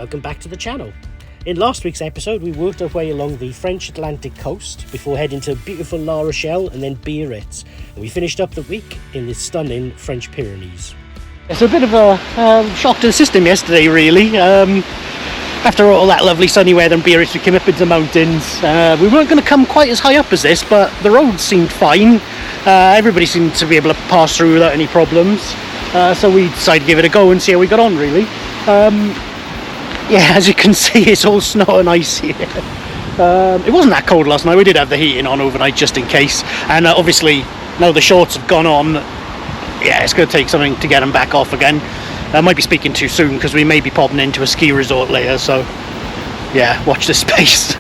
welcome back to the channel. In last week's episode we worked our way along the French Atlantic coast before heading to beautiful La Rochelle and then Biarritz, and we finished up the week in the stunning French Pyrenees. It's a bit of a shock to the system yesterday really. After all that lovely sunny weather in Biarritz, we came up into the mountains. We weren't going to come quite as high up as this, but the roads seemed fine. Everybody seemed to be able to pass through without any problems. So we decided to give it a go and see how we got on really. Yeah, as you can see, it's all snow and ice here. It wasn't that cold last night. We did have the heating on overnight just in case. And obviously, now the shorts have gone on, yeah, it's going to take something to get them back off again. I might be speaking too soon because we may be popping into a ski resort later. So, yeah, watch this space.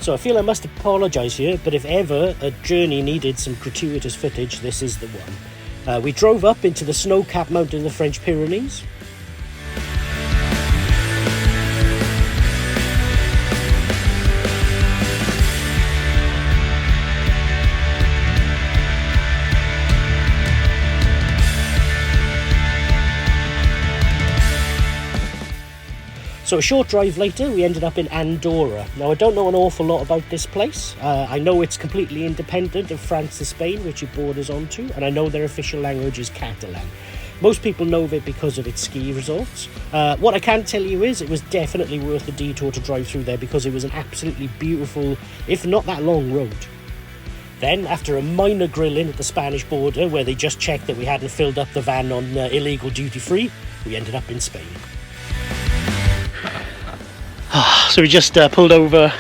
So I feel I must apologise here, but if ever a journey needed some gratuitous footage, this is the one. We drove up into the snow-capped mountain of the French Pyrenees. So a short drive later, we ended up in Andorra. Now, I don't know an awful lot about this place. I know it's completely independent of France and Spain, which it borders onto, and I know their official language is Catalan. Most people know of it because of its ski resorts. What I can tell you is it was definitely worth the detour to drive through there because it was an absolutely beautiful, if not that long, road. Then, after a minor grilling at the Spanish border, where they just checked that we hadn't filled up the van on illegal duty-free, we ended up in Spain. So we just pulled over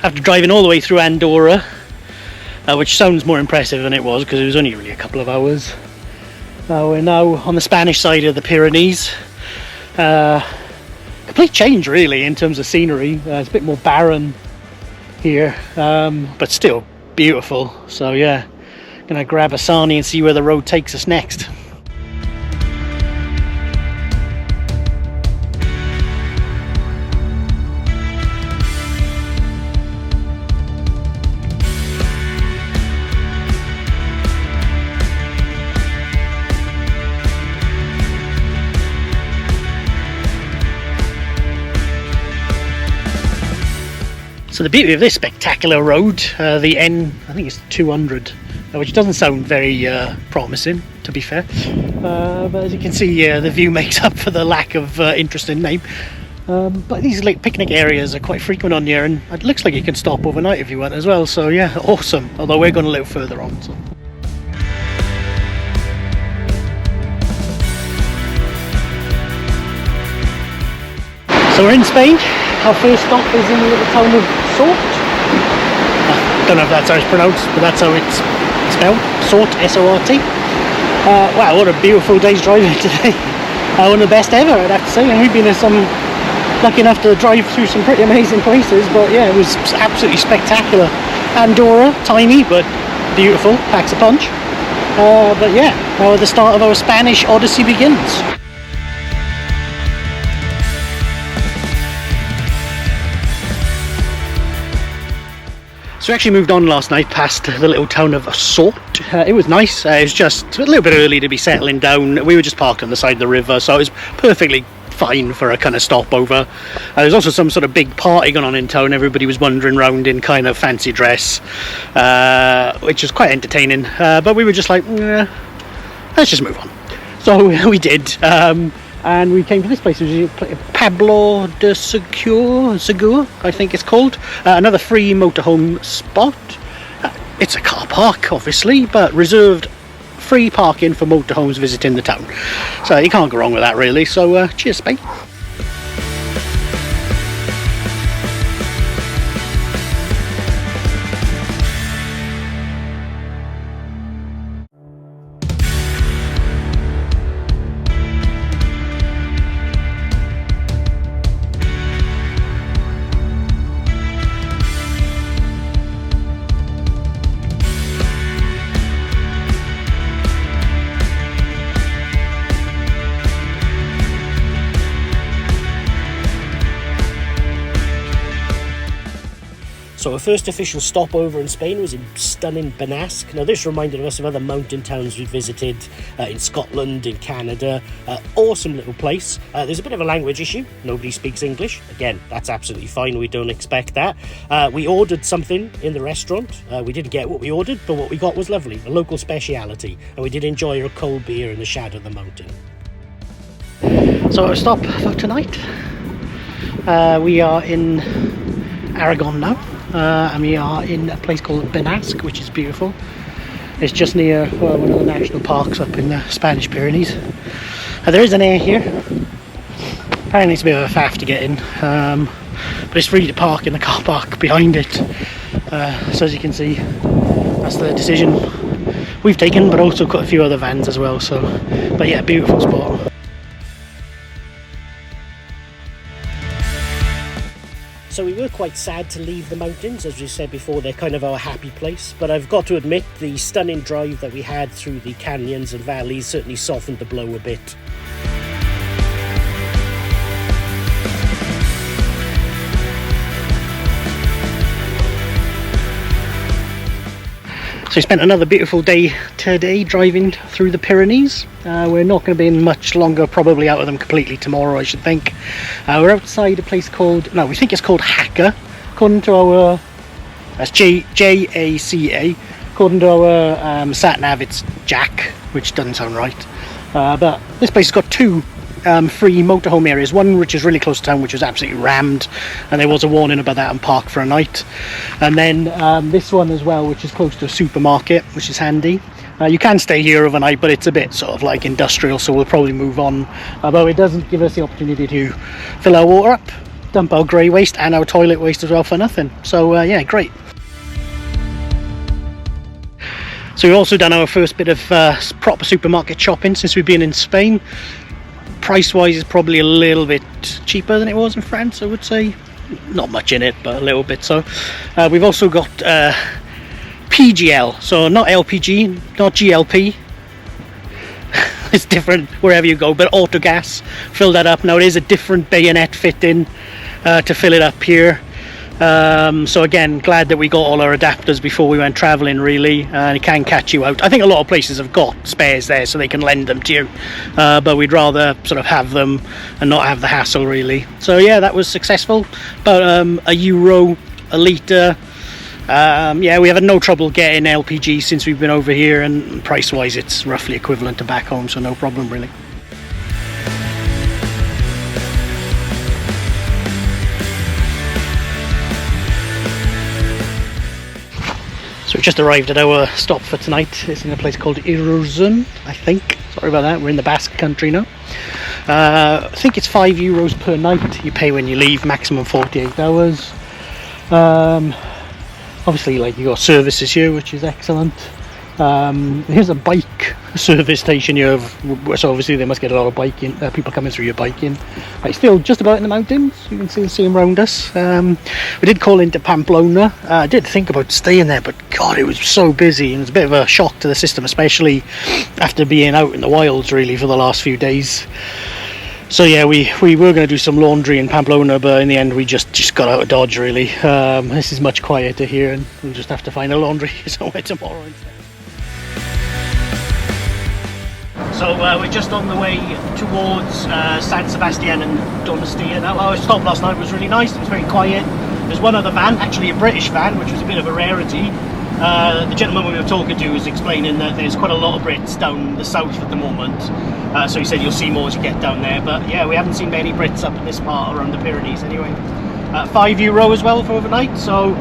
after driving all the way through Andorra, which sounds more impressive than it was because it was only really a couple of hours. We're now on the Spanish side of the Pyrenees. Complete change really in terms of scenery. It's a bit more barren here, but still beautiful. So yeah, gonna grab a sarnie and see where the road takes us next. So the beauty of this spectacular road, the N, I think it's 200, which doesn't sound very promising, to be fair. But as you can see, the view makes up for the lack of interesting name. But these like picnic areas are quite frequent on here, and it looks like you can stop overnight if you want as well. So yeah, awesome. Although we're going a little further on. So. So we're in Spain. Our first stop is in the little town of Sort. I don't know if that's how it's pronounced, but that's how it's spelled. Sort, S-O-R-T. Wow, what a beautiful day's driving today. One of the best ever, I'd have to say. And we've been lucky enough to drive through some pretty amazing places, but yeah, it was absolutely spectacular. Andorra, tiny, but beautiful, packs a punch. But yeah, now the start of our Spanish odyssey begins. So we actually moved on last night past the little town of Sort. It was nice. It was just a little bit early to be settling down. We were just parked on the side of the river, so it was perfectly fine for a kind of stopover. There's also some sort of big party going on in town. Everybody was wandering around in kind of fancy dress, which was quite entertaining. But we were just like, let's just move on. So we did. And we came to this place, which is Pablo de Segur, I think it's called. Another free motorhome spot. It's a car park, obviously, but reserved free parking for motorhomes visiting the town. So you can't go wrong with that, really. So cheers, Spain. So our first official stopover in Spain was in stunning Basque. Now this reminded us of other mountain towns we visited in Scotland, in Canada. Awesome little place. There's a bit of a language issue. Nobody speaks English. Again, that's absolutely fine. We don't expect that. We ordered something in the restaurant. We didn't get what we ordered, but what we got was lovely. A local speciality. And we did enjoy a cold beer in the shadow of the mountain. So our stop for tonight. We are in Aragon now. And we are in a place called Basque, which is beautiful. It's just near one of the national parks up in the Spanish Pyrenees. There is an air here. Apparently it's a bit of a faff to get in, but it's free to park in the car park behind it. So as you can see, that's the decision we've taken, but also got a few other vans as well. So, but yeah, beautiful spot. So we were quite sad to leave the mountains. As we said before, they're kind of our happy place. But I've got to admit, the stunning drive that we had through the canyons and valleys certainly softened the blow a bit. So we spent another beautiful day today driving through the Pyrenees. We're not going to be in much longer, probably out of them completely tomorrow, I should think. We're outside a place called, no, we think it's called Jaca, according to our, that's Jaca, according to our sat-nav it's Jack, which doesn't sound right. But this place has got two free motorhome areas, one which is really close to town, which was absolutely rammed, and there was a warning about that and park for a night, and then this one as well, which is close to a supermarket, which is handy. You can stay here overnight, but it's a bit sort of like industrial, so we'll probably move on, although it doesn't give us the opportunity to fill our water up, dump our grey waste and our toilet waste as well for nothing. So yeah, great. So we've also done our first bit of proper supermarket shopping since we've been in Spain. Price wise is probably a little bit cheaper than it was in France, I would say. Not much in it, but a little bit. So we've also got PGL, so not LPG, not GLP. It's different wherever you go, but auto gas. Fill that up. Now it is a different bayonet fitting to fill it up here. So again, glad that we got all our adapters before we went travelling, really, and it can catch you out. I think a lot of places have got spares there so they can lend them to you, but we'd rather sort of have them and not have the hassle, really. So yeah, that was successful. About €1 a litre. Yeah, we have had no trouble getting LPG since we've been over here, and price wise it's roughly equivalent to back home, so no problem really. So we've just arrived at our stop for tonight. It's in a place called Iruzun, I think. Sorry about that, we're in the Basque Country now. I think it's €5 per night you pay when you leave, maximum 48 hours. Obviously, like, you got services here, which is excellent. Here's a bike service station here, so obviously they must get a lot of biking, people coming through your biking. Right, still just about in the mountains, you can still see them around us. We did call into Pamplona. I did think about staying there, but god, it was so busy, and it was a bit of a shock to the system, especially after being out in the wilds really for the last few days. So yeah, we were going to do some laundry in Pamplona, but in the end we just got out of Dodge really. This is much quieter here, and we'll just have to find a laundry somewhere tomorrow instead. So we're just on the way towards San Sebastián and Donostia. Now, our stop last night was really nice, it was very quiet. There's one other van, actually a British van, which was a bit of a rarity. The gentleman we were talking to was explaining that there's quite a lot of Brits down the south at the moment. So he said you'll see more as you get down there. But yeah, we haven't seen many Brits up in this part around the Pyrenees anyway. €5 as well for overnight. So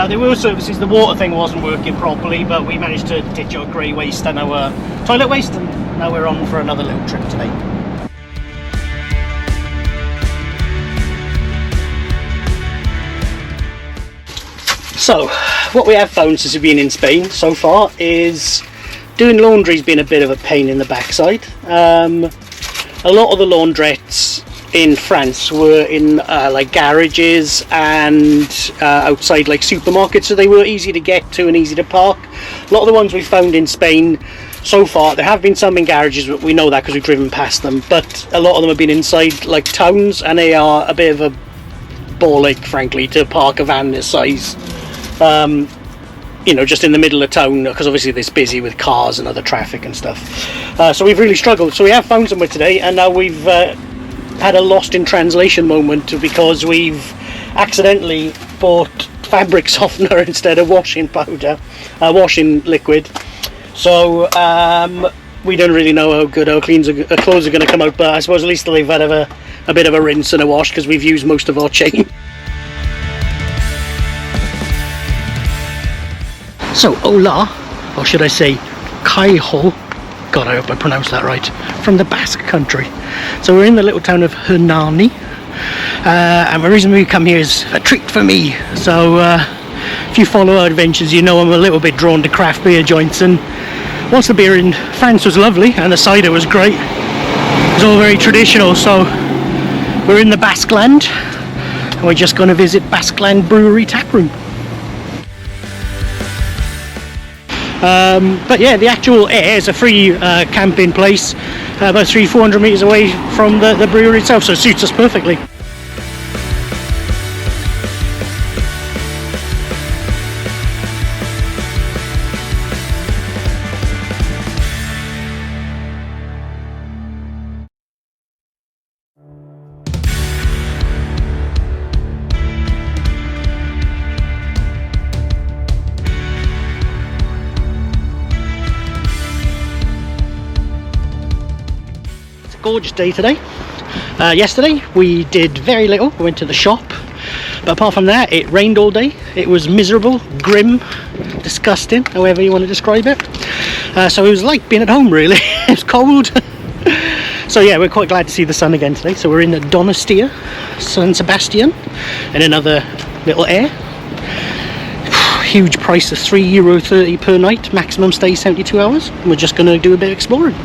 there were services, the water thing wasn't working properly, but we managed to ditch our grey waste and our toilet waste, and now we're on for another little trip today. So, what we have found since we've been in Spain so far is doing laundry's been a bit of a pain in the backside. A lot of the laundrettes in France were in like garages and outside like supermarkets, so they were easy to get to and easy to park. A lot of the ones we found in Spain so far, there have been some in garages, but we know that because we've driven past them, but a lot of them have been inside like towns, and they are a bit of a ball ache, frankly, to park a van this size. You know, just in the middle of town, because obviously it's busy with cars and other traffic and stuff. So we've really struggled. So we have found somewhere today, and now we've had a lost in translation moment because we've accidentally bought fabric softener instead of washing powder, washing liquid. So we don't really know how good our clothes are going to come out, but I suppose at least they've had a bit of a rinse and a wash because we've used most of our chain. So Ola, or should I say Kaiho, God I hope I pronounced that right, from the Basque Country. So we're in the little town of Hernani, and the reason we come here is a treat for me. So if you follow our adventures, you know I'm a little bit drawn to craft beer joints, and whilst the beer in France was lovely and the cider was great, it was all very traditional. So we're in the Basque Land, and we're just going to visit Basque Land Brewery taproom. But yeah, the actual air is a free camping place, about 300-400 metres away from the brewery itself, so it suits us perfectly. Gorgeous day today. Yesterday we did very little. We went to the shop, but apart from that it rained all day. It was miserable, grim, disgusting, however you want to describe it. So it was like being at home really. It was cold. So yeah, we're quite glad to see the sun again today. So we're in the Donostia San Sebastián in another little air. Huge price of €3.30 per night, maximum stay 72 hours. We're just going to do a bit of exploring.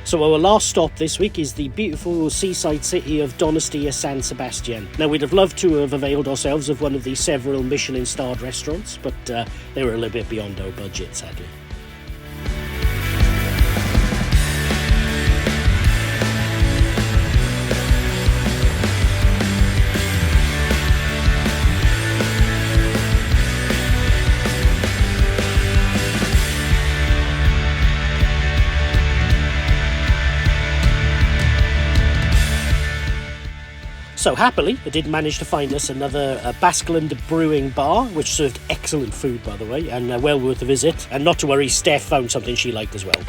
So our last stop this week is the beautiful seaside city of Donostia San Sebastián. Now we'd have loved to have availed ourselves of one of the several Michelin starred restaurants, but they were a little bit beyond our budget, sadly. So happily, I did manage to find us another Basqueland brewing bar, which served excellent food, by the way, and well worth a visit. And not to worry, Steph found something she liked as well.